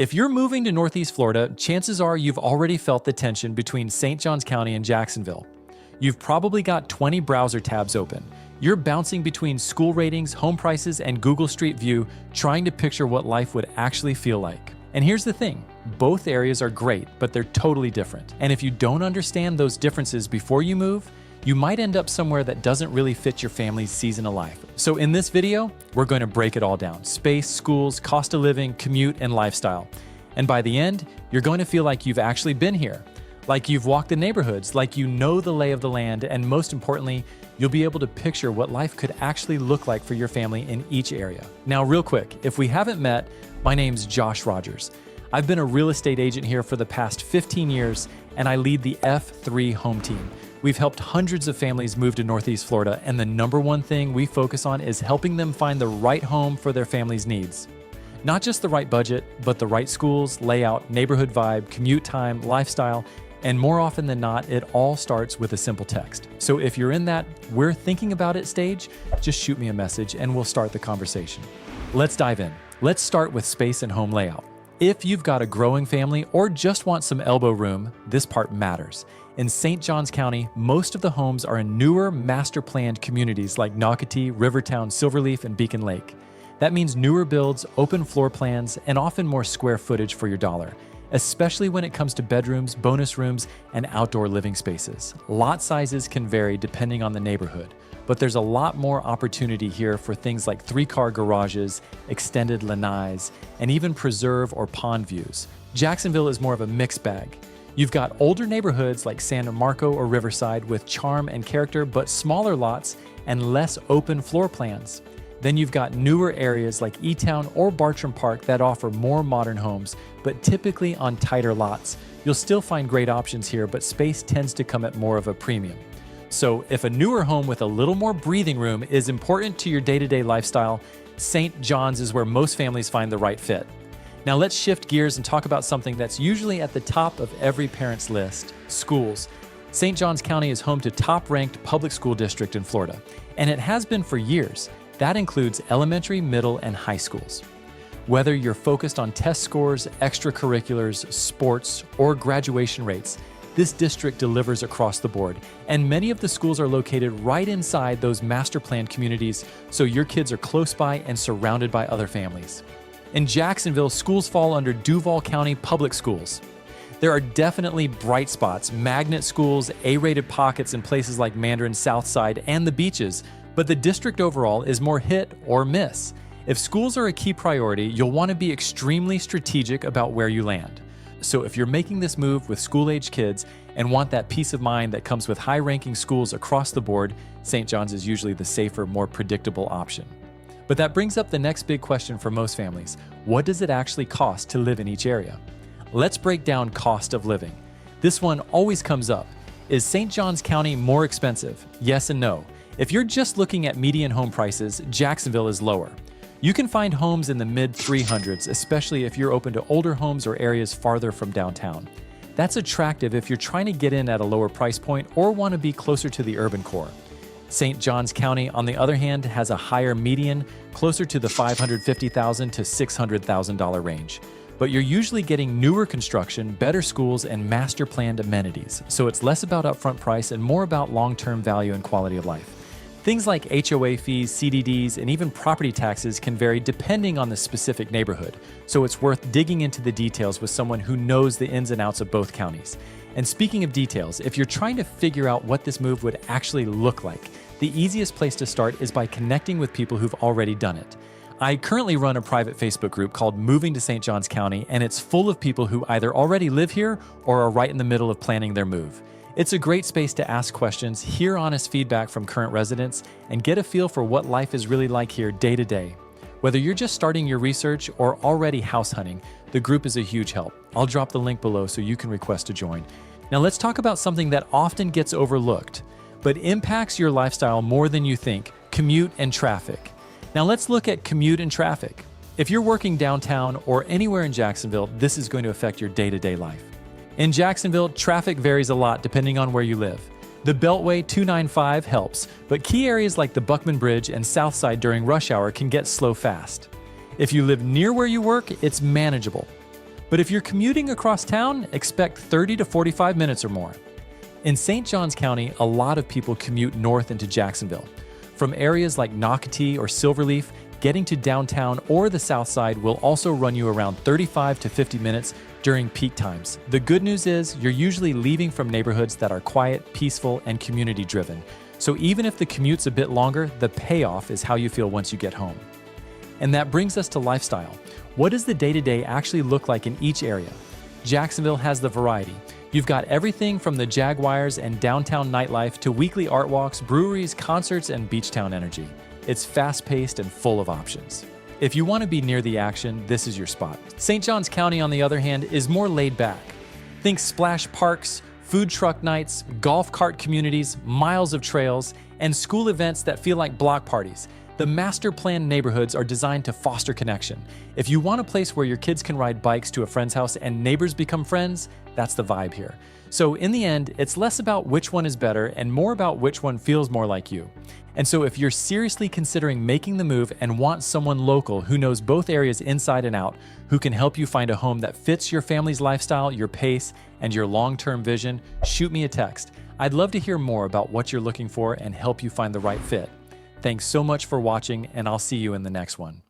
If you're moving to Northeast Florida, chances are you've already felt the tension between St. Johns County and Jacksonville. You've probably got 20 browser tabs open. You're bouncing between school ratings, home prices, and Google Street View, trying to picture what life would actually feel like. And here's the thing, both areas are great, but they're totally different. And if you don't understand those differences before you move, you might end up somewhere that doesn't really fit your family's season of life. So in this video, we're going to break it all down: space, schools, cost of living, commute, and lifestyle. And by the end, you're going to feel like you've actually been here, like you've walked the neighborhoods, like you know the lay of the land, and most importantly, you'll be able to picture what life could actually look like for your family in each area. Now, real quick, if we haven't met, my name's Joshrogers. I've been a real estate agent here for the past 15 years, and I lead the F3 home team. We've helped hundreds of families move to Northeast Florida, and the number one thing we focus on is helping them find the right home for their family's needs. Not just the right budget, but the right schools, layout, neighborhood vibe, commute time, lifestyle, and more often than not, it all starts with a simple text. So if you're in that "we're thinking about it" stage, just shoot me a message and we'll start the conversation. Let's dive in. Let's start with space and home layout. If you've got a growing family or just want some elbow room, this part matters. In St. Johns County, most of the homes are in newer master-planned communities like Nocatee, Rivertown, Silverleaf, and Beacon Lake. That means newer builds, open floor plans, and often more square footage for your dollar, especially when it comes to bedrooms, bonus rooms, and outdoor living spaces. Lot sizes can vary depending on the neighborhood, but there's a lot more opportunity here for things like 3-car garages, extended lanais, and even preserve or pond views. Jacksonville is more of a mixed bag. You've got older neighborhoods like San Marco or Riverside with charm and character, but smaller lots and less open floor plans. Then you've got newer areas like E-Town or Bartram Park that offer more modern homes, but typically on tighter lots. You'll still find great options here, but space tends to come at more of a premium. So if a newer home with a little more breathing room is important to your day-to-day lifestyle, St. John's is where most families find the right fit. Now let's shift gears and talk about something that's usually at the top of every parent's list: schools. St. Johns County is home to top-ranked public school district in Florida, and it has been for years. That includes elementary, middle, and high schools. Whether you're focused on test scores, extracurriculars, sports, or graduation rates, this district delivers across the board, and many of the schools are located right inside those master-planned communities, so your kids are close by and surrounded by other families. In Jacksonville, schools fall under Duval County Public Schools. There are definitely bright spots, magnet schools, A-rated pockets in places like Mandarin, Southside, and the beaches, but the district overall is more hit or miss. If schools are a key priority, you'll want to be extremely strategic about where you land. So if you're making this move with school-age kids and want that peace of mind that comes with high-ranking schools across the board, St. John's is usually the safer, more predictable option. But that brings up the next big question for most families: what does it actually cost to live in each area? Let's break down cost of living. This one always comes up. Is St. Johns County more expensive? Yes and no. If you're just looking at median home prices, Jacksonville is lower. You can find homes in the mid-300s, especially if you're open to older homes or areas farther from downtown. That's attractive if you're trying to get in at a lower price point or want to be closer to the urban core. St. Johns County, on the other hand, has a higher median, closer to the $550,000 to $600,000 range. But you're usually getting newer construction, better schools, and master-planned amenities, so it's less about upfront price and more about long-term value and quality of life. Things like HOA fees, CDDs, and even property taxes can vary depending on the specific neighborhood, so it's worth digging into the details with someone who knows the ins and outs of both counties. And speaking of details, if you're trying to figure out what this move would actually look like, the easiest place to start is by connecting with people who've already done it. I currently run a private Facebook group called Moving to St. Johns County, and it's full of people who either already live here or are right in the middle of planning their move. It's a great space to ask questions, hear honest feedback from current residents, and get a feel for what life is really like here day to day. Whether you're just starting your research or already house hunting, the group is a huge help. I'll drop the link below so you can request to join. Now let's talk about something that often gets overlooked, but impacts your lifestyle more than you think: commute and traffic. Now let's look at commute and traffic. If you're working downtown or anywhere in Jacksonville, this is going to affect your day-to-day life. In Jacksonville, traffic varies a lot depending on where you live. The Beltway 295 helps, but key areas like the Buckman Bridge and Southside during rush hour can get slow fast. If you live near where you work, it's manageable. But if you're commuting across town, expect 30 to 45 minutes or more. In St. Johns County, a lot of people commute north into Jacksonville. From areas like Nocatee or Silverleaf, getting to downtown or the south side will also run you around 35 to 50 minutes during peak times. The good news is you're usually leaving from neighborhoods that are quiet, peaceful, and community-driven. So even if the commute's a bit longer, the payoff is how you feel once you get home. And that brings us to lifestyle. What does the day-to-day actually look like in each area? Jacksonville has the variety. You've got everything from the Jaguars and downtown nightlife to weekly art walks, breweries, concerts, and beach town energy. It's fast-paced and full of options. If you want to be near the action, this is your spot. St. Johns County, on the other hand, is more laid back. Think splash parks, food truck nights, golf cart communities, miles of trails, and school events that feel like block parties. The master plan neighborhoods are designed to foster connection. If you want a place where your kids can ride bikes to a friend's house and neighbors become friends, that's the vibe here. So in the end, it's less about which one is better and more about which one feels more like you. And so if you're seriously considering making the move and want someone local who knows both areas inside and out, who can help you find a home that fits your family's lifestyle, your pace, and your long-term vision, shoot me a text. I'd love to hear more about what you're looking for and help you find the right fit. Thanks so much for watching, and I'll see you in the next one.